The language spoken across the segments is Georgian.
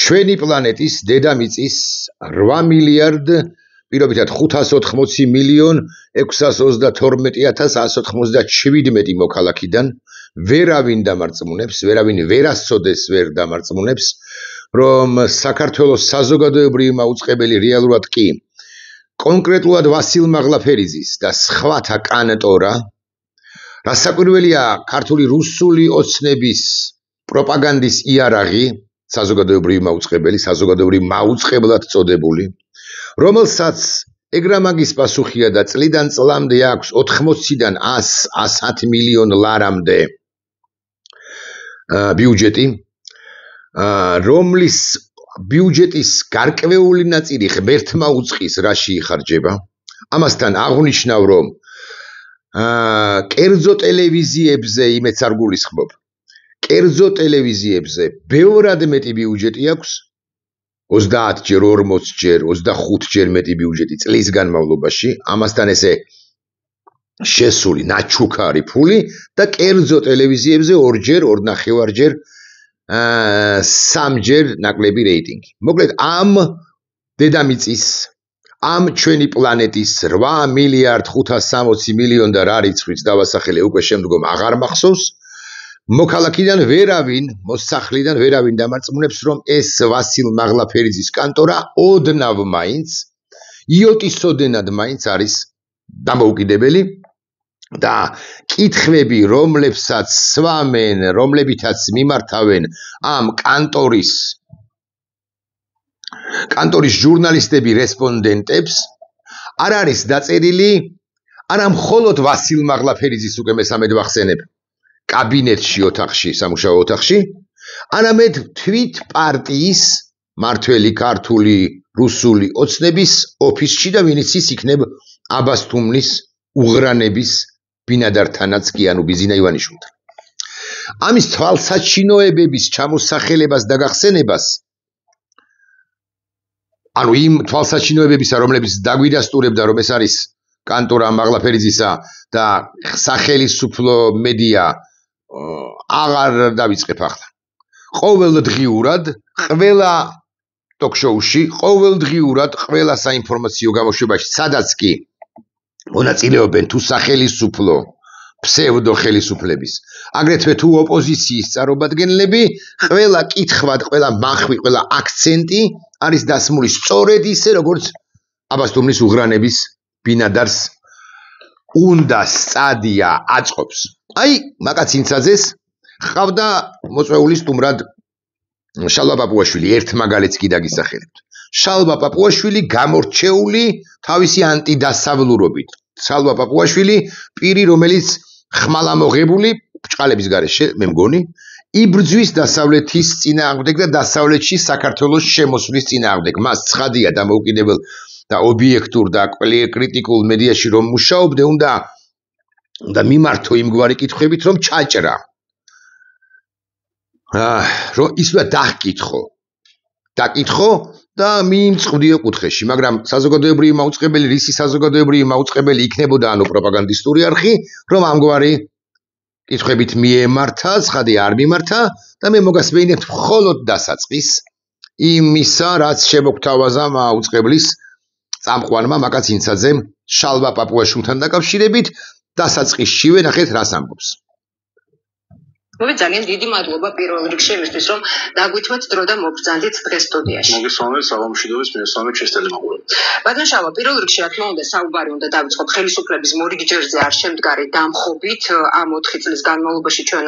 ჩვენი პლანეტის დედამიწის 8 მილიარდ პირობითად 580 მილიონ 632,197 მოქალაქიდან ვერავინ დამარწმუნებს, ვერავინ ვერასწოდეს ვერ დამარწმუნებს, რომ საქართველოს საზოგადოებრივი მაუწყებელი რეალურად კი კონკრეტულად ვასილ მაღლაფერიძის და სხვათა კანტორა, რასაკვირველია ქართული რუსული ოცნების პროპაგანდის იარაღი, საზოგადოებრივი მაუწყებელი, საზოგადოებრივი მაუწყებლად წოდებული, რომელსაც ეგრამაგის პასუხია და წლიდან წლამდე აქვს 80-დან 100 მილიონ ლარამდე ბიუჯეტი, რომლის ბიუჯეტის გარკვეული ნაწილი ღმერთმა უწყის რაში იხარჯება. ამასთან აღნიშნავ, რომ კერძო ტელევიზიებზე იმეც არ გულისხმობ. კერძო ტელევიზიებზე ბევრად მეტი ბიუჯეტი აქვს, 30 ჯერ, 40 ჯერ, 25 ჯერ მეტი ბიუჯეტი წლის განმავლობაში, ამასთან ესე შესული ნაჩუქარი ფული და კერძო ტელევიზიებზე 2 ჯერ, 2.5 ჯერ 3 ჯერ ნაკლები რეიტინგი. მოკლედ ამ დედამიწის, ამ ჩვენი პლანეტის 8 მილიარდ 560 მილიონ და რა რიცხვიც დავასახელე უკვე შემდგომ აღარ მახსოვს. მოქალაქიდან ვერავინ, მოსახლიდან ვერავინ დამარწმუნებს, რომ ეს ვასილ მაღლაფერიძის კანტორა ოდნავ მაინც, იოტისოდენად მაინც არის დამოუკიდებელი და კითხვები, რომლებსაც სვამენ, რომლებითაც მიმართავენ ამ კანტორის ჟურნალისტები რესპონდენტებს, არ არის დაწერილი არა მხოლოდ ვასილ მაღლაფერიძის უკვე მესამედ ვახსენებ კაბინეტში ოთახში, სამუშაო ოთახში, არამედ თვით პარტიის მართველი ქართული რუსული ოცნების ოფისში და ვინც ის იქნებ აბასთუმნის უღრანების ბინადართანაც კი, ანუ ბიზინა ივანიშვილთან. ამის თვალსაჩინოებების ჩამოსახელებას და გახსენებას, ანუ იმ თვალსაჩინოებებისა, რომლებიც დაგვიდასტურებდა, რომ ეს არის კანტორა მაღლაფერიძისა და სახელმწიფო მედია აღარ დავიწყებ ახლა. ყოველდღიურად, ყველა ტოქ-შოუში, ყოველდღიურად, ყველა საინფორმაციო გამოშვებაში, სადაც კი მონაწილეობენ თუ სახელმწიფო ფსევდო ხელისუფლების, აგრეთვე თუ ოპოზიციის წარმომადგენლები, ყველა კითხვა, ყველა მახვი, ყველა აქცენტი არის დასმული სწორედ ისე, როგორც აბასთუმნის უღრანების ბინადარს უნდა სწადია აწყობს. აი, მაკაცინცაძეს ხავდა მოწვეული სტუმრად შალვა პაპუაშვილი, ერთ მაგალითს კი დაგისახელებთ. შალვა პაპუაშვილი გამორჩეული თავისი ანტიდასავლურობით. შალვა პაპუაშვილი პირი, რომელიც ხმალამოღებული ბჭყალების გარეშე, მე მგონი, იბრძვის დასავლეთის წინააღმდეგ და დასავლეთში საქართველოს შემოსვლის წინააღმდეგ. მას ცხადია დამოუკიდებელ და ობიექტურ და კრიტიკულ მედიაში რომ მუშაობდე, უნდა მიმართო იმგვარი კითხვებით, რომ ჩაჭრა. რომ ის უნდა დაკითხო და მიიმწყვდიო კუთხეში, მაგრამ საზოგადოებრივი მაუწყებელი, რისი საზოგადოებრივი მაუწყებელი იქნებოდა, ანუ პროპაგანდისტური არხი, რომ ამგვარი კითხვებით მიემართა, ცხადია არ მიმართა და მე მოგასმენებთ მხოლოდ დასაწყის იმისა, რაც შემოგთავაზა მაუწყებლის წამყვანმა მაკაცინცაძემ შალვა პაპუაშვილთან დაკავშირებით, დასაწყისშივე ნახეთ რას ამბობს. ძალიან დიდი მადლობა პირველ რიგში იმისთვის, რომ დაგვითმოთ დრო და მოგბრძანდით დღეს სტუდიაში. მოგესალმებით საღამოშიდობის მიესალმებით შესაძლებლობა. ბატონ შალვა, პირველ რიგში რა თქმა უნდა საუბარი უნდა დავიწყოთ ხელისუფლების მორიგჯერზე არ შემდგარი დამხობით ამ 4 წლის განმავლობაში ჩვენ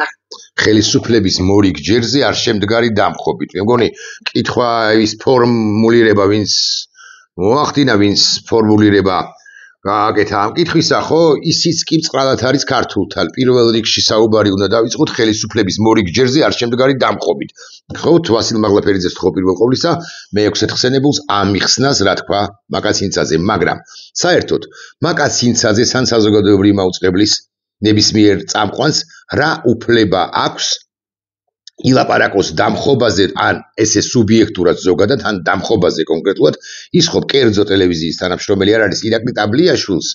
ხელისუფლების მორიგჯერზე არ შემდგარი დამხობით. მე მგონი კითხვა ის ფორმულირება, ვინც მოახდინა, ვინც ფორმულირება გააკეთა ამ კითხვისა, ხო, ისიც კი წყალად არის ქართულთან. პირველ რიგში საუბარი უნდა დავიწყოთ ხელისუფლების მორიგჯერზე არ შემდგარი დამხობით. ხო, ვასილ მაღლაფერიძეს თქო პირველ ყოვლისა, მე-6 ხსენებულს ამიხსნას, რა თქვა მაკაცინცაძემ, მაგრამ საერთოდ მაკაცინცაძეს ან საზოგადოებრივი მაუწყებლის ნებისმიერ წამყვანს რა უფლება აქვს ილაპარაკოს დამხობაზე, ან ესე სუბიექტურად ზოგადად, ან დამხობაზე კონკრეტულად, ის ხო კერძო ტელევიზიის თანამშრომელი არ არის, ირაკლი ტაბლიაშვილს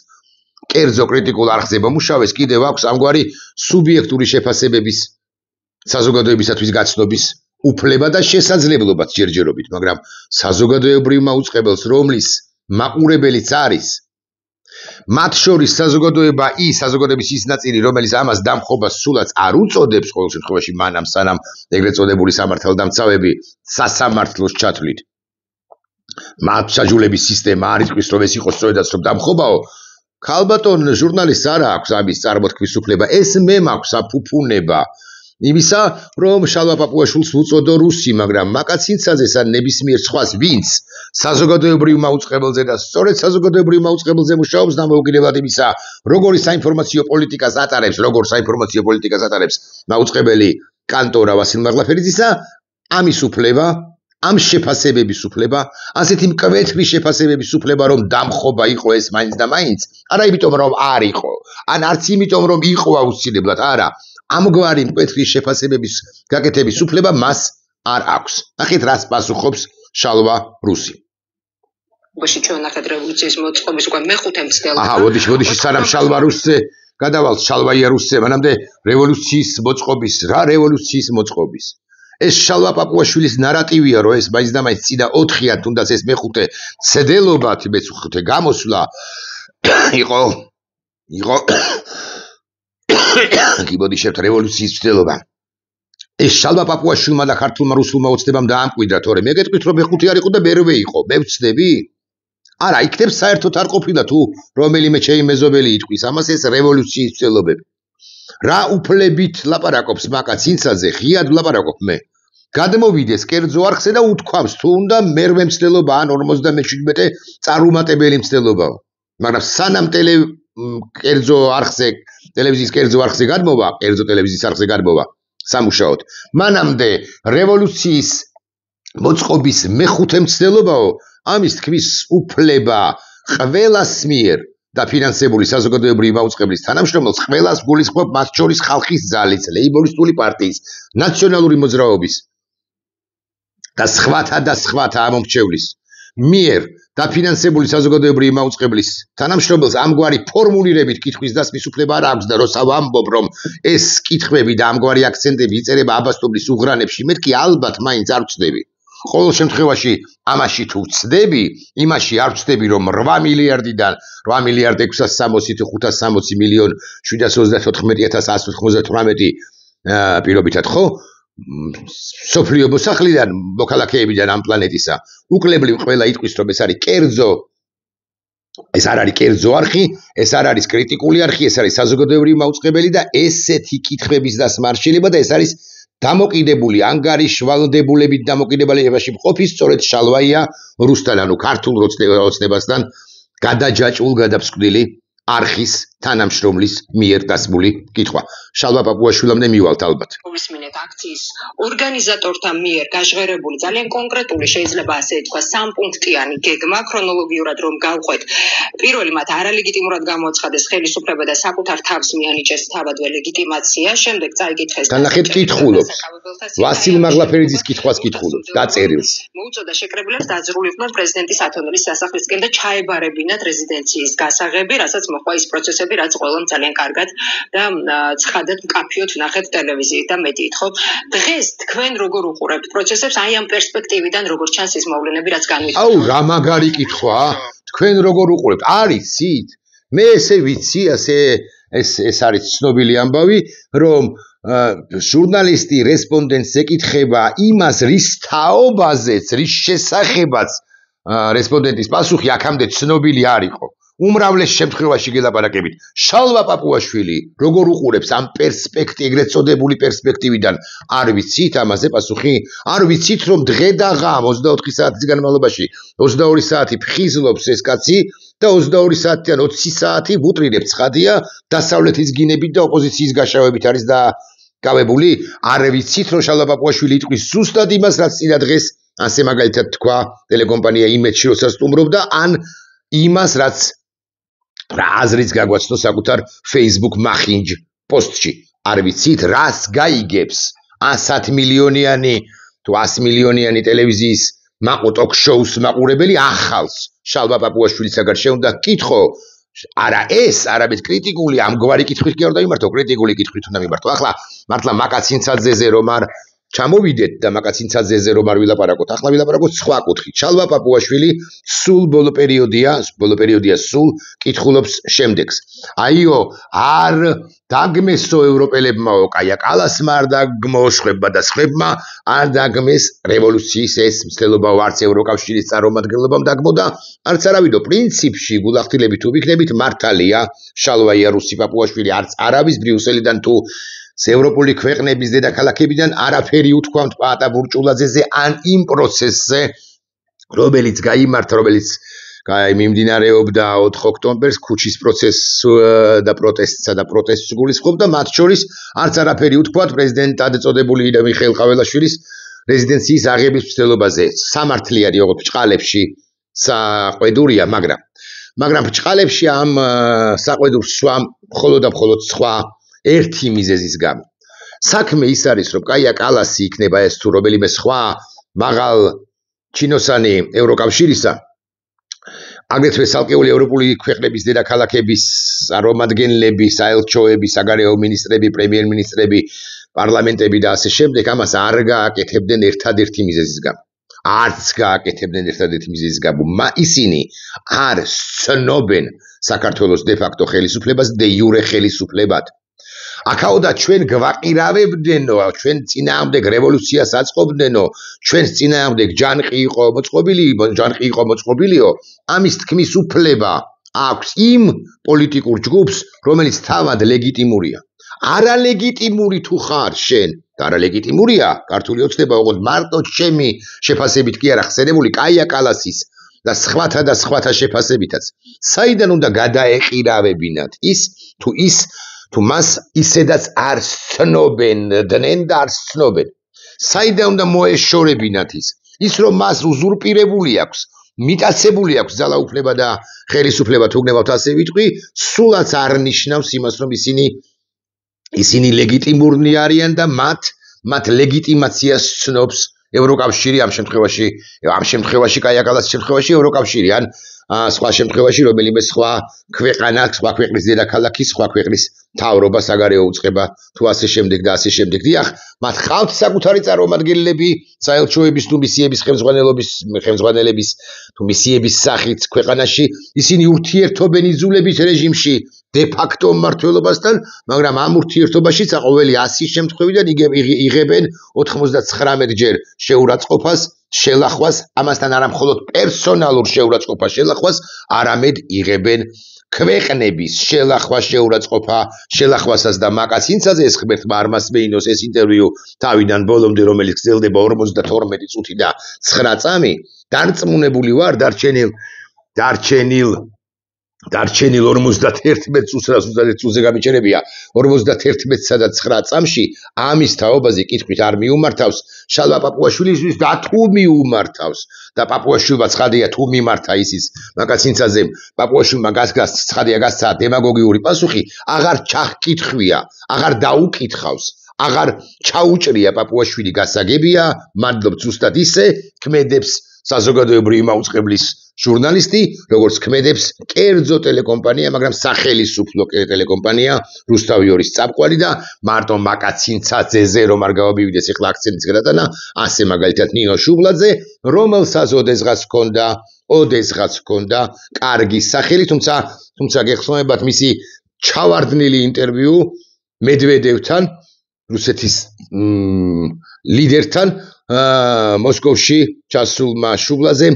კერძო კრიტიკულ არხზე მომუშავეს, კიდევ აქვს ამგვარი სუბიექტური შეფასებების საზოგადოებისათვის გაცნობის უფლება და შესაძლებლობაც ჯერჯერობით, მაგრამ საზოგადოებრივ მაუწყებელს, რომლის მაყურებელიც არის, მათ შორის საზოგადოების ის ნაწილი, რომელიც ამას დამხობას სულაც არ უწოდებს, ყოველ შემთხვევაში მანამ სანამ ეგრეთ წოდებული სამართალდამცავები სასამართლოს ჩათვლით. მათ ჩაჯულების სისტემა არ იტყვის, რომ ეს იყოს სწორედაც რომ დამხობაო. ქალბატონ ჟურნალისტს არ აქვს ამის წარმოთქმის უფლება, ეს მე მაქვს აფუფუნება იმისა, რომ შალვა პაპუაშვილს უწოდო რუსი, მაგრამ მაკაცინცაძეს ან ნებისმიერ სხვას, ვინც საზოგადოებრივ მაუწყებელზე და სწორედ საზოგადოებრივ მაუწყებელზე მუშაობს, დამოუკიდებლად იმისა, როგორ საინფორმაციო პოლიტიკას ატარებს მაუწყებელი კანტორა ვასილ მაღლაფერიძისა, ამის უფლება, ამ შეფასებების უფლება, ასეთი მკვეთრი შეფასებების უფლება, რომ დამხობა იყო ეს მაინც და მაინც, არა იმიტომ რომ არ იყო, ან არც იმიტომ რომ იყო აუცილებლად, არა. ამგვარი მკვეთრი შეფასებების გაკეთების უფლება მას არ აქვს. ნახეთ, რას პასუხობს შალვა რუსი. ბოში ჩვენ ნახეთ რევოლუციის მოწყობის უკვე მეხუთე მცდელობა. აჰა, მოდიში, სანამ შალვა რუსზე გადავალთ, შალვაია რუსზე, მანამდე რევოლუციის მოწყობის. ეს შალვა პაპუაშვილის ნარატივია, რომ ეს მაინც და მაინც წინა 4-იან, თუნდაც ეს მეხუთე მცდელობა, მეხუთე გამოსვლა იყო გიბოდიშებთ რევოლუციის მცდელობა. ეს შალვა პაპუაშვილმა და ქართულმა რუსულმა ოცნებამ დაამკვიდრა, თორე მე გეტყვით რომ მეხუთე არ იყო და მერვე იყო. მე ვცდები? არა, იქნებ საერთოდ არ ყოფილა თუ რომელიმე ჩემი მეზობელი იტყვის ამას, ეს რევოლუციის მცდელობები. რა უფლებით ლაპარაკობს მაკაცინცაძე, ღიად ვლაპარაკობ მე. გადმოვიდეს კერძო არხზე და უთქვამს თუ უნდა მერვე მცდელობა ან 57 წარუმატებელი მცდელობაა. მაგრამ სანამ ტელევიზიის კერძო არხზე გადმოვა, კერძო ტელევიზიის არხზე გადმოვა სამუშაოდ. მანამდე რევოლუციის მოწყობის მეხუთე მცდელობაო, ამის თქმის უფლება ყველას მიერ დაფინანსებული საზოგადოებრივი მაუწყებლის თანამშრომელს ყველას გულისხმობ, მათ შორის ხალხის ძალის, ლეიბორისტული პარტიის, ნაციონალური მოძრაობის და სხვათა ამომრჩევლის მიერ დაფინანსებული საზოგადოებრივი მაუწყებლის თანამშრომელს ამგვარი ფორმულირებით კითხვის დასმის უფლება არ აქვს და როცა ვამბობ, რომ ეს კითხვები და ამგვარი აქცენტები იწერება აბასტობლის უღრანებში, მეთქი ალბათ მაინც არ ვწდები. ყოველ შემთხვევაში ამაში თუ ვწდები, იმაში არ ვწდები, რომ 8 მილიარდიდან 8 მილიარდ 660 560 მილიონ 734,198 პირობითად ხო? სოფლიო მოსახლიდან, მოქალაქეებიდან ამ პლანეტისა, უკლებლივ ყველა იტყვის, რომ ეს არის კერძო, ეს არ არის კერძო არხი, ეს არ არის კრიტიკული არხი, ეს არის საზოგადოებრივი მაუწყებელი და ესეთი კითხვების დასმა არ შეიძლება და ეს არის დამოკიდებული ანგარიშვალდებულებით დამოკიდებულებაში მყოფი სწორედ შალვაია რუსთან, ანუ ქართულ ოცნებასთან გადაჯაჭვულ გადაფსკვდილი არხის თანამშრომლის მიერ დასმული კითხვა. შალვა პაპუაშვილამდე მივალთ ალბათ. მოვისმინეთ აქციის ორგანიზატორთა მიერ გაჟღერებული ძალიან კონკრეტული, შეიძლება ასე ითქვა, 3 პუნქტიანი გეგმა, ქრონოლოგიურად რომ გავყვეთ. პირველი მათ არალეგიტიმურად გამოაცხადეს ხელისუფლება და საკუთარ თავს მიანიჭეს თავადვე ლეგიტიმაცია, შემდეგ წაიკითხეს და ნახეთ კითხულობს. ვასილ მაღლაფერიძის კითხვას კითხულობს და წერილს. მოუწოდა შეკრებილებს დაძრულიყვნენ პრეზიდენტის ათონელის სასახლისკენ და ჩაებარებინათ რეზიდენციის გასაღები, რასაც მოხდა ის პროცესები, რაც ყველამ ძალიან კარგად და ცხადად მკაფიოდ ნახეთ ტელევიზიით და მედიით, ხო? დღეს თქვენ როგორ უყურებთ პროცესებს აი ამ პერსპექტივიდან, როგორ ჩანს ის მოვლენები, რაც განვითარდა? აუ, რა მაგარი კითხვა, თქვენ როგორ უყურებთ? არიცით? მე ესე ვიცი, ეს არის ცნობილი ამბავი, რომ ჟურნალისტი რესპონდენტს ეკითხება იმას, რის თაობაზეც, რის შესახებაც რესპონდენტის პასუხი აქამდე ცნობილი არ იყო. უმრავლეს შემთხვევაში გელაპარაკებით, შალვა პაპუაშვილი როგორ უყურებს ამ ეგრეთ წოდებული პერსპექტივიდან, არ ვიცით ამაზე პასუხი? არ ვიცით რომ დღე და ღამ 24 საათის განმავლობაში 22 საათი ფხიზლობს ეს კაცი და 22 საათიდან 20 საათი ვუტრირებს ცხადია, დასავლეთის გინებით და ოპოზიციის გაშავებით არის დაკავებული? არ ვიცით რომ შალვა პაპუაშვილი იტყვის ზუსტად იმას, რაც წინა დღეს ასე მაგალითად თქვა ტელეკომპანია იმედში როცა სტუმრობდა, ან იმას, რაც რა აზრიც გაგვაცნო საკუთარ Facebook მახინჯ პოსტში. არ ვიცით რას გაიგებს 100 მილიონიანი თუ 100 მილიონიანი ტელევიზიის ტოქ-შოუს მაყურებელი ახალს შალვა პაპუაშვილის აგარშე უნდა კითხო. არა ეს, არამედ კრიტიკული ამგვარი კითხვით კი არ დავიმართო, კრიტიკული კითხვით უნდა მიმართო. ახლა მართლა მაკაცინცაძეზე რომ არ ჩამოვიდეთ და მაკაცინცაძეზე რომ არ ვილაპარაკოთ, ახლა ვილაპარაკოთ სხვა კუთხით. ჩალვა პაპუაშვილი სულ ბოლო პერიოდია სულ კითხულობს შემდეგს. აიო, არ დაგმესო ევროპელებმაო, კაია კალასმა არ დაგმო სხვებმა და სხვებმა არ დაგმეს რევოლუციის ეს მცდელობაო, არც ევროკავშირის წარმომადგენლობამ დაგმოდა, არც არავიდო. პრინციპში გულახდილებით თუ ვიქნებით, მართალია, შალვაია რუსი პაპუაშვილი არც არავის ბრიუსელიდან თუ ევროპული ქვეყნების დედაქალაქებიდან არაფერი უთქვამთ პაატა ბურჭულაძეზე ან იმ პროცესზე, რომელიც გაიმართა, რომელიც მიმდინარეობდა 4 ოქტომბერს ქუჩის პროცესს და პროტესტსა და პროტესტს გულისხმობდა, მათ შორის არც არაფერი უთქვათ პრეზიდენტად წოდებული მიხეილ ყაველაშვილის რეზიდენციის აღების მცდელობაზე. სამართლიანი ოღონდ ბჭყალებში საყვედურია, მაგრამ ბჭყალებში ამ საყვედურს სვამ მხოლოდ და მხოლოდ სხვა ერთი მიზეზის გამო. საქმე ის არის, რომ კაია კალასი იქნება ეს თუ რომელიმე სხვა მაღალ ჩინოსანი ევროკავშირისა, აგრეთვე ცალკეული ევროპული ქვეყნების დედაქალაქების წარმომადგენლები, საელჩოები, საგარეო მინისტრები, პრემიერ-მინისტრები, პარლამენტები და ასე შემდეგ, ამას არ გააკეთებდნენ ერთადერთი მიზეზის გამო. არც გააკეთებდნენ ერთადერთი მიზეზის გამო. ისინი არ ცნობენ საქართველოს დე-ფაქტო ხელისუფლებას დე იურე ხელისუფლებად. აქაოდა ჩვენ გვაყირავებდნენო, ჩვენ წინააღმდეგ რევოლუციას აწყობდნენო, ჩვენს წინააღმდეგ ჯანყი იყო მოწყობილიო, ამის თქმის უფლება აქვს იმ პოლიტიკურ ჯგუფს, რომელიც თავად ლეგიტიმურია. არალეგიტიმური თუ ხარ შენ და არალეგიტიმურია, ქართული ოცნება ოღონდ მარტო ჩემი შეფასებით კი არა ხსენებული კაია კალასის და სხვათა შეფასებითაც. საიდან უნდა გადაეყირავებინათ თუ მას ისედაც არ ცნობენ და არ ცნობენ. საიდან უნდა მოეშორებინათ ის რომ მას უზურპირებული აქვს, მიტაცებული აქვს ძალაუფლება და ხელისუფლება, თუ გნებავთ ასე ვიტყვი, სულაც არ ნიშნავს იმას, რომ ისინი ლეგიტიმურნი არიან და მათ ლეგიტიმაციას ცნობს ევროკავშირი, ამ შემთხვევაში კაია კალასის შემთხვევაში ევროკავშირი, ან სხვა შემთხვევაში რომელიმე სხვა ქვეყანა, სხვა ქვეყნის დედაქალაქი, სხვა ქვეყნის მთავრობა, საგარეო უწყება თუ ასე შემდეგ და ასე შემდეგ. დიახ, მათ ხავთ საკუთარი წარმომადგენლები საელჩოების თუ მისიების ხელმძღვანელების თუ მისიების სახით ქვეყანაში, ისინი ურთიერთობენ იძულებით რეჟიმში დე-ფაქტო მმართველობასთან, მაგრამ ამ ურთიერთობაშიც ყოველი 100 შემთხვევიდან იღებენ 99 ჯერ შეურაცხყოფას, შელახვას, ამასთან არა მხოლოდ პერსონალურ შეურაცხყოფას, შელახვას, არამედ იღებენ ქვეყნების შელახვასაც და მაკაცინცაძე ეს ღმერთმა არ მასმეინოს ეს ინტერვიუ თავიდან ბოლომდე, რომელიც გრძელდება 52 წუთი და 9 წამი, დარწმუნებული ვარ, დარჩენილ 51 წუთზე გამიჩერებია 51-სა და 9 წამში ამის თაობაზე კითხვით არ მიუმართავს შალვა პაპუაშვილისთვის და თუ მიუმართავს და პაპუაშვილმა ცხადია თუ მიმართა ისის მაკაცინცაძემ პაპუაშვილმა ცხადია გასცა დემაგოგიური პასუხი აღარ ჩახკითხვია, აღარ დაუკითხავს, აღარ ჩაუჭრია პაპუაშვილი გასაგებია, მადლობ ზუსტად ისე ქმედებს საზოგადოებრივი მაუწყებლის ჟურნალისტი, როგორც ქმედებს კერძო ტელეკომპანია, მაგრამ სახელისუფლო ტელეკომპანია რუსთავი 2-ის წამყვანი და მარტო მაკაცინცაძეზე რომ არ გავაბივიდეს ეხლა აქცენტის გადატანა, ასე მაგალითად ნინო შუბლაძე, რომელსაც ოდესღაც ჰქონდა კარგი სახელი, თუმცა გეხსოვებათ მისი ჩავარდნილი ინტერვიუ მედვედევთან, რუსეთის ლიდერთან მოსკოვში ჩასულმა შუბლაძემ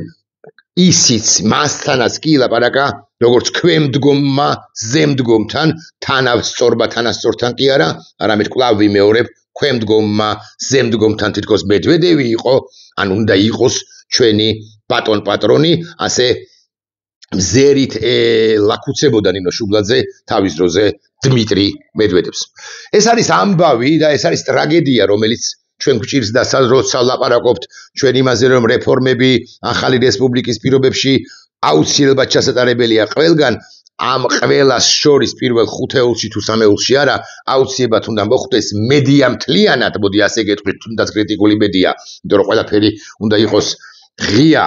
ისიც მასთანაც კი ლაპარაკა როგორც ქვემდგომმა ზემდგომთან, თანასწორთან კი არა, არამედ კვლავ ვიმეორებ, ქვემდგომმა ზემდგომთან თითქოს მედვედევი იყო, ან უნდა იყოს ჩვენი ბატონ პატრონი, ასე მზერით ლაქუცებოდა ნინო შუბლაძე თავის დროზე დმიტრი მედვედევს. ეს არის ამბავი და ეს არის ტრაგედია, რომელიც ჩვენ გვჭირს და როცა ლაპარაკობთ ჩვენ იმაზე, რომ რეფორმები ახალი რესპუბლიკის პირობებში აუცილებლად ჩასატარებელია ყველგან, ამ ყველას შორის პირველ 5 ეულში თუ 3 ეულში არა, აუცილებლად უნდა მოხდეს მედია მთლიანად, მოდი ასე გეტყვით, თუნდაც კრიტიკული მედია, იმიტომ რომ ყველაფერი უნდა იყოს ღია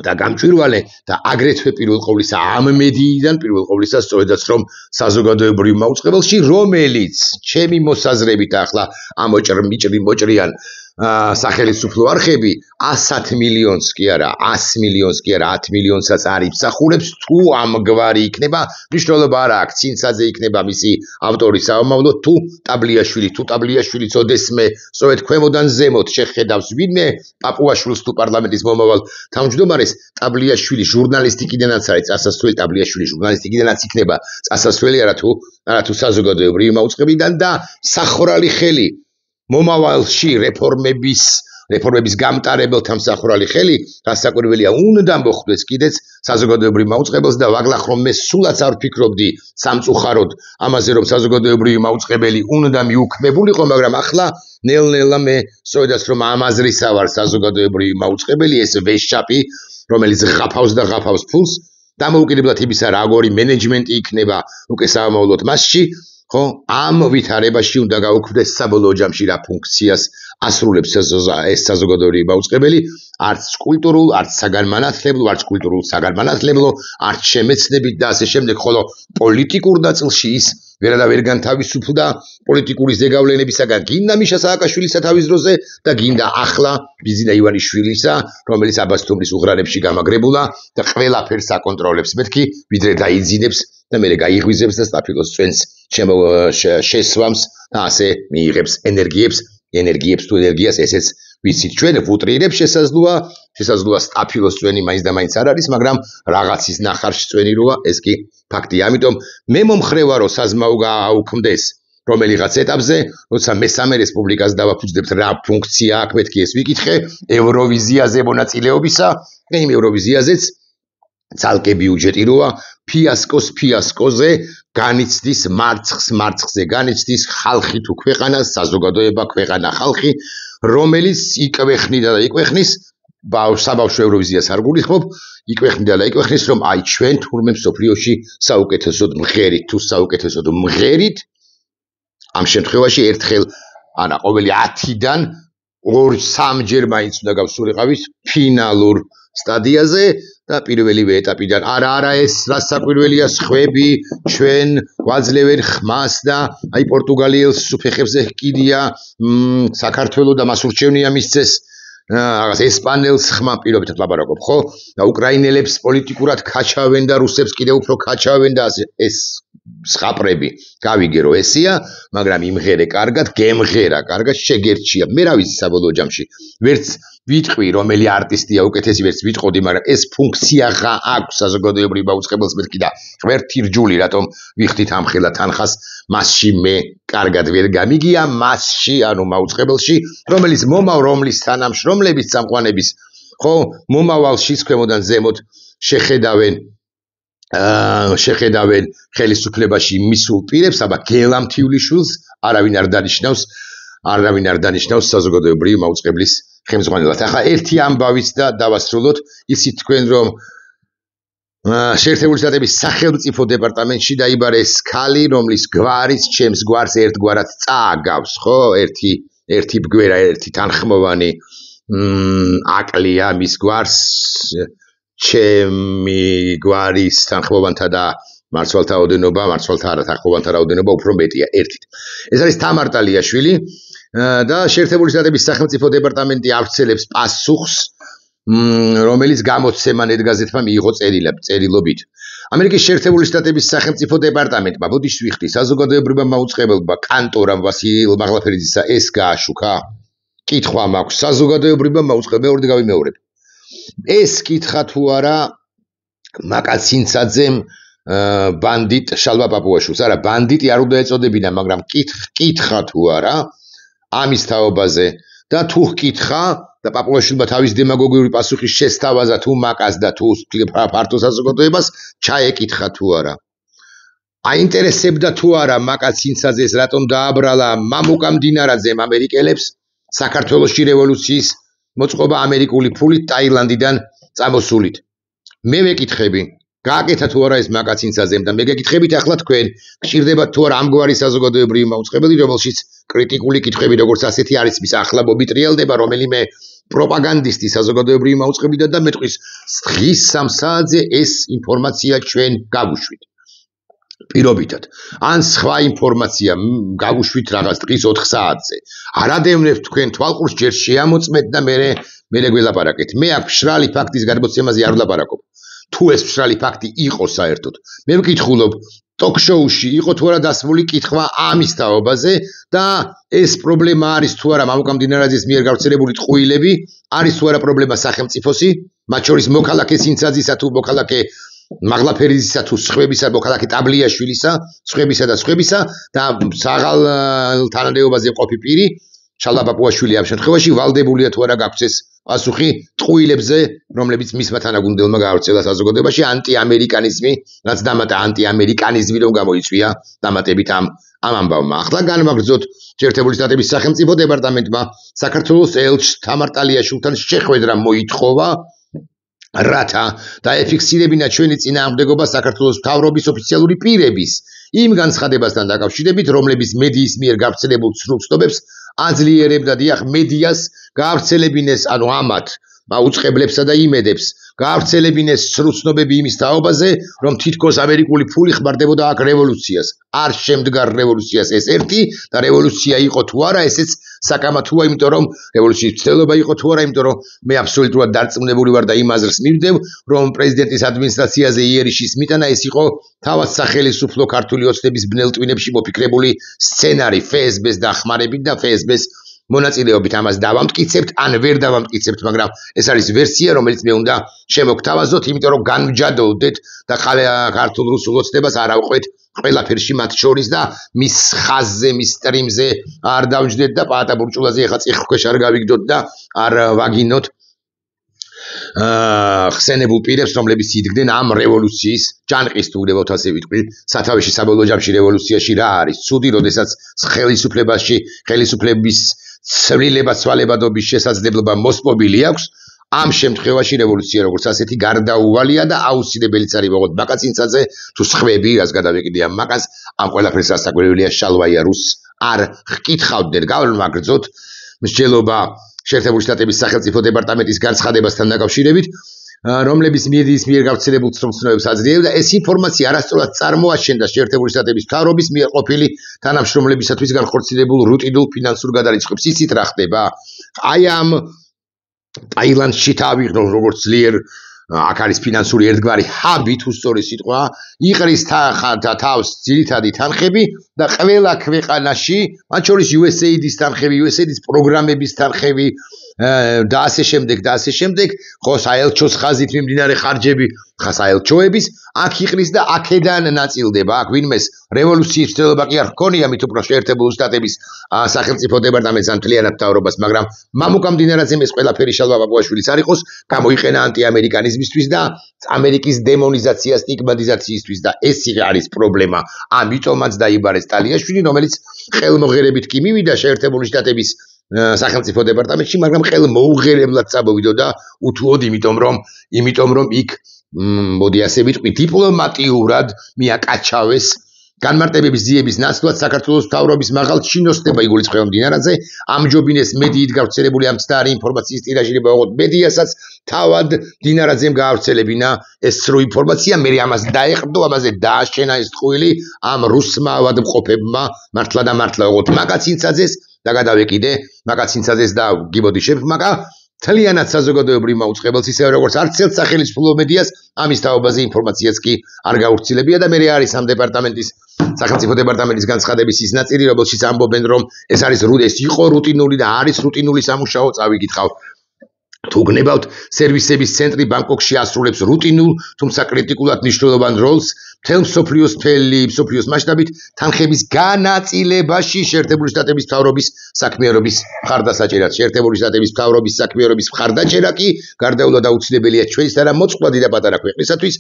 და გამჭვირვალე და აგრეთვე პირველ ყოვლისა ამ მედიიდან პირველ ყოვლისა სწორედაც რომ საზოგადოებრივ მაუწყებელში რომელიც ჩემი მოსაზრებით ახლა ამ მოჭრიან სახელმწიფო არხები 100 მილიონს კი არა 100 მილიონს კი არა 10 მილიონსაც არ იმსახურებს თუ ამგვარი იქნება მნიშვნელობა არა აქვს ცინცაძე იქნება მისი ავტორი საომავლო თუ ტაბლიაშვილი წოდესმე სწორედ ქვემოდან ზემოთ შეხედავს ვინმე პაპუაშვილს თუ პარლამენტის მომავალ თავმჯდომარეს ტაბლიაშვილი ჟურნალისტიკიდანაც არის წასასვლელი ტაბლიაშვილი ჟურნალისტიკიდანაც იქნება წასასვლელი არა თუ საზოგადოებრივი მაუწყებიდან და სახვრალი ხელი მომავალში რეფორმების გამტარებელთა მსახურალი ხელი გასაკვირველია უნდა მოხვდეს კიდეც საზოგადოებრივ მაუწყებელს და ვაგლახ რომ მე სულაც არ ვფიქრობდი სამწუხაროდ ამაზე რომ საზოგადოებრივი მაუწყებელი უნდა მიუქმებულიყო მაგრამ ახლა ნელ-ნელა მე სწორედაც რომ ამ აზრისა ვარ საზოგადოებრივი მაუწყებელი ეს ვეშაპი რომელიც ღაფავს ფულს დამოუკიდებლად იმისა როგორი მენეჯმენტი იქნება უკვე საომავლოდ მასში ხო ამ ვითარებაში უნდა გაუქმდეს საბოლოო ჯამში რა ფუნქციას ასრულებს ეს საზოგადოებრივი მაუწყებელი არც კულტურულ არც საგანმანათლებლო არც შემეცნებით და ასე შემდეგ ხოლო პოლიტიკურ ნაწილში ის ვერ განთავისუფლდა პოლიტიკური ზეგავლენებისაგან გინდა მიშა სააკაშვილისა თავის დროზე და გინდა ახლა ბიზინა ივანიშვილისა რომელიც აბასთუმრის უღრანებში გამაგრებულა და ყველაფერს აკონტროლებს მეთქი ვიდრე დაიძინებს და მე გაიღვიძებს და სტაფილოს წვენს შესვამს და ასე მიიღებს ენერგიებს თუ ენერგიას ესეც ვიცით ჩვენ ვუტრირებს შესაძლოა სტაფილოს წვენი მაინც და მაინც არ არის მაგრამ რაღაცის ნახარში წვენი როა ეს კი ფაქტია ამიტომ მე მომხრე ვარო საზმაო გააუქმდეს რომელიღაც ეტაპზე როცა მესამე რესპუბლიკას დავაფუძნებთ რა ფუნქცია აქვს მეთქი ეს ვიკითხე ევროვიზიაზე მონაწილეობისა და იმ ევროვიზიაზეც ძალკე ბიუჯეტი როა ფიასკოზე განიცდის მარცხზე განიცდის ხალხი თუ ქვეყანა საზოგადოება ქვეყანა ხალხი რომელიც იკვეხნიდა და იკვეხნის საბავშვო ევროვიზიას არ გულისხმობ იკვეხნიდა და იკვეხნის რომ აი ჩვენ თურმე მსოფლიოში საუკეთესოდ მღერით ამ შემთხვევაში ერთხელ არა ყოველი 10-დან 2-3 მაინც უნდა გავსულიყავით ფინალურ სტადიაზე და პირველივე ეტაპიდან არა ეს რასაკვირველია სხვები ჩვენ გვაძლევენ ხმას და აი პორტუგალიელს ფეხებზე ჰკიდია საქართველოს და მას ურჩევნია მისცეს რაღაც ესპანელს ხმა პირობითად ლაპარაკობ ხო და უკრაინელებს პოლიტიკურად ქაჩავენ და რუსებს კიდევ უფრო ქაჩავენ და ეს სხაპრები გავიგე რომ ესია მაგრამ იმღერე კარგად გემღერა კარგად შეგერჩია მე რა ვიცი საბოლოო ჯამში ვერც ვიტყვი რომელი არტისტია უკეთესი ვერც ვიტყოდი მაგრამ ეს ფუნქცია აქვს საზოგადოებრივ მაუწყებელს მეთქი და ღმერთი რჯული რატომ ვიხდით ამხელა თანხას მასში მე კარგად ვერ გამიგია მასში ანუ მაუწყებელში რომელიც რომლის თანამშრომლების წამყვანების ხო მომავალში ქვემოდან ზემოთ შეხედავენ ხელისუფლებაში მისულ პირებს აბა გელამთივლიშვილს არავინ არ დანიშნავს საზოგადოებრივი მაუწყებლის ხელმძღვანელად. ახლა ერთი ამბავიც და დავასრულოთ ისიც თქვენ რომ შეერთებული შტატების სახელმწიფო დეპარტამენტში დაიბარეს ქალი რომლის გვარიც ჩემს გვარს ერთგვარად წააგავს ხო ერთი ბგვერა ერთი თანხმოვანი აკლია მის გვარს ჩემი გვარის თანხმოვანთა და მარცვალთა რაოდენობა უფრო მეტია ერთით ეს არის თამარ ტალიაშვილი და შეერთებული შტატების სახელმწიფო დეპარტამენტი ავრცელებს პასუხს რომელიც გამოცემა ნეტგაზეთმა მიიღო წერილობით ამერიკის შეერთებული შტატების სახელმწიფო დეპარტამენტმა ბოდიშ ვიხდი საზოგადოებრივმა მაუწყებელმა კანტორამ ვასილ მაღლაფერიძისა ეს გააშუქა კითხვა მაქვს საზოგადოებრივმა მაუწყებელმა გავიმეორებ ეს კითხა თუ არა მაკაცინცაძემ ბანდიტ შალვა პაპუაშვილს არა ბანდიტი არ უნდა ეწოდებინა მაგრამ კითხა თუ არა ამის თაობაზე და თუ კითხა და პაპუაშვილმა თავის დემაგოგიური პასუხის შესთავაზა თუ მაკას და თუ ფართო საზოგადოებას ჩაეკითხა თუ არა აინტერესებდა თუ არა მაკაცინცაძეს რატომ დააბრალა მამუკა მდინარაძემ ამერიკელებს საქართველოში რევოლუციის მოწყობა ამერიკული ფულით ტაილანდიდან წამოსულით მე ვეკითხები გააკეთა თუ არა ეს მაკაცინცაძემ და მე გეკითხებით ახლა თქვენ გჭირდებათ თუ არა ამგვარი საზოგადოებრივი მაუწყებელი რომელშიც კრიტიკული კითხვები როგორც ასეთი არის მის ახლა მომიტრიალდება რომელიმე პროპაგანდისტი საზოგადოებრივი მაუწყებლიდან და მეტყვის დღის 3 საათზე ეს ინფორმაცია ჩვენ გავუშვით. პირობითად. ან სხვა ინფორმაცია გავუშვით რაღაც დღის 4 საათზე. არადევნებთ თქვენ თვალყურს ჯერ შეამოწმეთ და მე გველაპარაკეთ. მე აქ მშრალი ფაქტის გადმოცემაზე არ ვლაპარაკობ. თუ ეს მშრალი ფაქტი იყო საერთოდ. მე ვკითხულობ ტოქ-შოუში იყო თუ არა დასმული კითხვა ამის თაობაზე და ეს პრობლემა არის თუ არა მამუკამდინარაძის მიერ გავრცელებული ტყუილები, არის თუ არა პრობლემა სახელმწიფოსი, მათ შორის მოქალაქე სინცაძისა თუ მოქალაქე მაღლაფერიზისა თუ სხვებისა, მოქალაქე ტაბლიაშვილისა, სხვებისა და საღალ თანამდებობაზე მყოფი პირი, შალვა პაპუაშვილი ამ შემთხვევაში ვალდებულია თუ არა გაქვს ეს პასუხი ტყუილებზე, რომლებიც მისმა თანაგუნდელმა გაავრცელა საზოგადოებაში ანტიამერიკანიზმი, რაც დამატა ანტიამერიკანიზმი რომ გამოიწვია დამატებით ამ ამბავმა. ახლა განვაგრძოთ შეერთებული შტატების სახელმწიფო დეპარტამენტმა საქართველოს ელჩ თამარ ტალიაშვილთან შეხვედრა მოითხოვა რათა დაეფიქსირებინა ჩვენი წინააღმდეგობა საქართველოს მთავრობის ოფიციალური პირების იმ განცხადებასთან დაკავშირებით, რომლებიც მედიის მიერ გავრცელებულ ცნობებს აძლიერებდა დიახ მედიას გავრცელებინეს, ანუ ამათ მაუწყებლებსა და იმედებს გავრცელებინეს ცნობები იმის თაობაზე, რომ თითქოს ამერიკული ფული ხმარდებოდა აქ რევოლუციას. არ შემდგარ რევოლუციას ეს ერთი და რევოლუცია იყო თუ არა, ესეც საკამათოა, იმიტომ რომ რევოლუციის მცდელობა იყო თუ არა, იმიტომ რომ მე აბსოლუტურად დარწმუნებული ვარ და იმ აზრს მივდევ, რომ პრეზიდენტის ადმინისტრაციაზე იერიშის მიტანა ეს იყო თავად სახელისუფლო ქართული ოცნების ბნელ ტვინებში მოფიქრებული სცენარი FSB-ს დახმარებით და FSB-ს მონაწილეობით ამას დავამტკიცებთ, ან ვერ დავამტკიცებთ, მაგრამ ეს არის ვერსია, რომელიც მე უნდა შემოგთავაზოთ, იმიტომ რომ განვჯადოვდეთ და ქართულ რუსულ ოცნებას არ ავყვეთ ყველაფერში მათ შორის და მის ხაზზე, მის სტრიმზე არ დავჯდეთ და პაატა ბურჭულაზე ეხა წიხქვეშ არ გავიგდოთ და არ ვაგინოთ ხსენებულ პირებს, რომლებიც იდგნენ ამ რევოლუციის ჯანყის თუ უბრალოდ ასე ვიტყვი, სათავეში საბოლოო ჯამში რევოლუციაში რა არის? ცუდი, როდესაც ხელისუფლების ცვლილება ცვალებადობის შესაძლებლობა მოსპობილი აქვს, ამ შემთხვევაში რევოლუცია როგორც ასეთი გარდაუვალია და აუცილებელიც არის მოყოთ მაკაცინცაძე თუ სხვები, რაც გადავეკიდე ამ მაკას, ამ ყველაფერს რასაკვირველია შალვაია რუსს არ ჰკითხავდნენ. გავმაგრძოთ მსჯელობა შეერთებული შტატების სახელმწიფო დეპარტამენტის განცხადებასთან დაკავშირებით, რომლებიც მედიის მიერ გავრცელებულ ცნობებს აძლიერებდა, ეს ინფორმაცია არასწორად წარმოაჩენდა შეერთებული შტატების მთავრობის მიერ ყოფილი თანამშრომლებისათვის განხორციელებულ რუტინულ ფინანსურ გადარიცხვებს. იცით რა ხდება? აი ამ ტაილანდში თავიღნო როგორც ძლიერ აქ არის ფინანსური ერთგვარი ჰაბი თუ სწორი სიტყვა, იყრის თავს ძირითადი თანხები და ყველა ქვეყანაში, მათ შორის USAID-ის თანხები, USAID-ის პროგრამების თანხები და ასე შემდეგ, ხო საელჩოს ხაზით მიმდინარე ხარჯები, ხა საელჩოების აქ იყრის და აქედან ნაწილდება. აქ ვინმეს რევოლუციის მცდელობა კი არ ჰქონია, მით უფრო შეერთებული შტატების სახელმწიფო დეპარტამენტს ან მთლიანად მთავრობას, მაგრამ მამუკამდინარაძემ ეს ყველაფერი შალვა პაპუაშვილის არ იყოს, გამოიყენა ანტიამერიკანიზმისთვის და ამერიკის დემონიზაცია, სტიგმატიზაციისთვის და ეს არის პრობლემა. ამიტომაც დაიბარეს ტალიაშვილი, რომელიც ხელმოღერებით კი მივიდა შეერთებული შტატების სახელმწიფო დეპარტამენტში, მაგრამ ხელმოუღერებლად წამოვიდა და უთუოდ, იმიტომ რომ იქ მოდი ასე ვიტყვი, დიპლომატიურად მიაკაჩავეს განმარტებების ძიების ნაცვლად საქართველოს მთავრობის მაღალ ჩინოსდება იგულისხმება მდინარაძე, ამჯობინეს მედიით გავრცელებული ამ მცდარი ინფორმაციის ტირაჟირება ოღონდ მედიასაც თავად მდინარაძემ გაავრცელებინა ეს სრულ ინფორმაცია, მე ამას დაეყრდო, ამაზე დააშენა ეს ტყუილი ამ რუსმა ავადმყოფებმა მართლა და მართლა ოღონდ მაკაცინცაძეს და გადავეკიდე მაკაცინცაძეს და გიბოდი შეფმაკა თლიანად საზოგადოებრივ მაუწყებელს ისევე როგორც არცერთ სახელმწიფო მედიას ამის თაობაზე ინფორმაციაც კი არ გავრცელებია და მე არის ამ დეპარტამენტის სახელმწიფო დეპარტამენტის განცხადების ის ნაწილი, რომელშიც ამბობენ, რომ ეს იყო რუტინული და არის რუტინული სამუშაო, წავიკითხავ. თუ გნებავთ, სერვისების ცენტრი ბანგკოკში ასრულებს რუტინულ, თუმცა კრიტიკულად მნიშვნელოვან როლს მთელ მსოფლიოს მასშტაბით თანხების განაწილებაში შეერთებული შტატების მთავრობის საქმიანობის მხარდასაჭერად. შეერთებული შტატების მთავრობის საქმიანობის მხარდაჭერა კი გარდაულა და აუცილებელია ჩვენისა და მოწყვლადი და პატარა ქვეყნისათვის,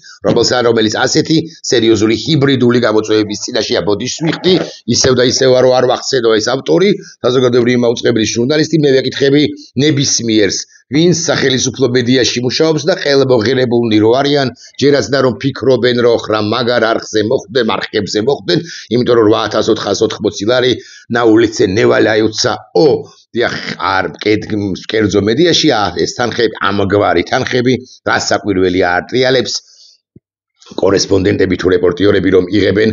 რომელიც ასეთი სერიოზული ჰიბრიდული გამოწვევების წინაშეა. ბოდიშს ვიხდი, ისევ და ისევ არ ვახსენო ეს ავტორი, საზოგადოებრივი მაუწყებლის ჟურნალისტი, მე ვეკითხები ნებისმიერს ვინც სახელმწიფო მედიაში მუშაობს და ხელმოღირებულნი რო არიან, ჯერაც და რომ ფიქრობენ, რომ რა მაგარ არხზე მოხვდნენ, არხებზე მოხვდნენ, იმიტომ რომ 8480 ლარი na ulice nevaljаются არ კერძო მედიაში ეს თანხები, ამგვარი თანხები გასაკვირველი არტრიალებს კორესპონდენტები თუ რეპორტიორები რომ იღებენ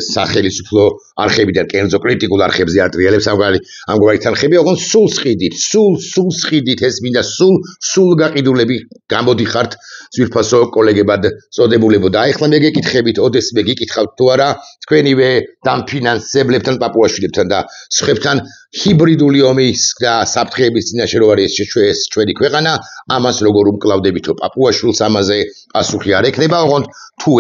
სახელმწიფო არხებიდან კერძო კრიტიკულ არხებზე არტრიალებს ამგვარი თანხები, ოღონდ სულ სხიდით ეს მინდა სულ გაყიდულები გამოდიხართ ძვირფასო კოლეგებად წოდებულებო და ეხლა მე გეკითხებით, ოდესმე გიკითხავთ თუ არა თქვენივე დამფინანსებლებთან პაპუაშვილებთან და სხვებთან ჰიბრიდული ომის და საფრთხეების წინაშე რო არის ჩვენი ქვეყანა, ამას როგორ უმკლავდებითო პაპუაშვილს ამაზე პასუხი არ ექნება, ოღონდ თუ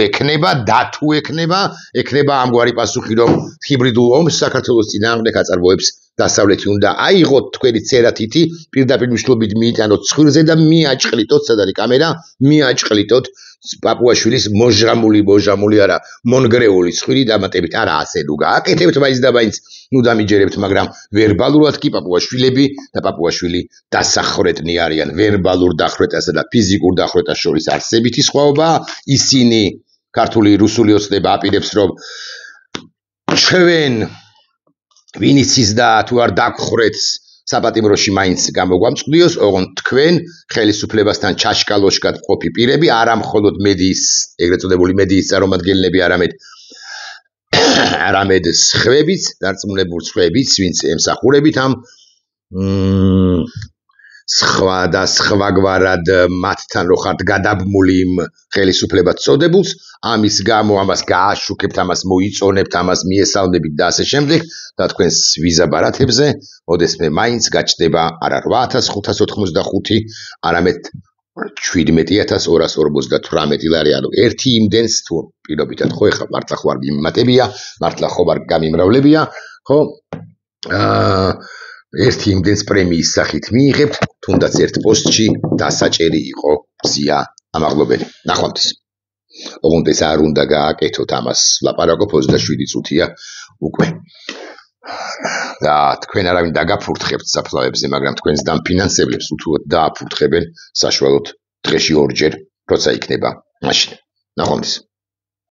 ექნება ამგვარი პასუხი, რომ ჰიბრიდულ ომს საქართველოს წინააღმდეგ აწარმოებს დასავლეთი უნდა აიღოთ თქვენი წერათითი, პირდაპირ მნიშვნელობით მიიტანოთ ცხვირზე და მიაჭყლიტოთ, სად არის კამერა, მიაჭყლიტოთ პაპუაშვილის მოჟრამული არა, მონგრეული ცხვირი დამატებით, არა ასე ნუ გააკეთებთ მაინც და მაინც, ნუ დამიჯერებთ, მაგრამ ვერბალურად კი პაპუაშვილები და პაპუაშვილი დასახრეტნი არიან, ვერბალურ დახრეტასა და ფიზიკურ დახრეტას შორის არსებითი სხვაობა, ისინი ქართული რუსული ოცნება აპირებს, რომ ჩვენ ვინც ის და თუ არ დაგხრეთს საპატიმროში მაინც გამოგვამწყდიოს, ოღონდ თქვენ ხელისუფლებასთან ჩაშკალოშკად ყოფი პირები, არა მხოლოდ მედიის, ეგრეთ წოდებული მედიის წარმომადგენლები, არამედ სხვებიც, დარწმუნებულ სხვებიც, ვინც ემსახურებით ამ სხვა და სხვაგვარად მათთან რო ხართ გადაბმული იმ ხელისუფლებად წოდებულს, ამის გამო ამას გააშუქებთ, ამას მოიწონებთ, ამას მიესალმებით და ასე შემდეგ და თქვენს ვიზა ბარათებზე ოდესმე მაინც გაჩნდება არა 8585, არამედ 17258 ლარი, ანუ ერთი იმდენს თუ პირობითად ხო ეხლა მართლა ხო არ მიმატებია, მართლა ხო არ გამიმრავლებია, ხო? ერთი იმდენს პრემიის სახით მიიღებთ, თუნდაც ერთ პოსტში დასაჭერი იყო გზია ამაღლობელი. ნახვამდის. ოღონდ ეს არ უნდა გააკეთოთ ამას ლაპარაკობ 27 წუთია უკვე. და თქვენ არავინ დაგაფურთხებთ საფლავებზე, მაგრამ თქვენს დამფინანსებლებს უთუოდ დააფურთხებენ საშუალოდ დღეში 2 ჯერ, როცა იქნება მაშინ. ნახვამდის.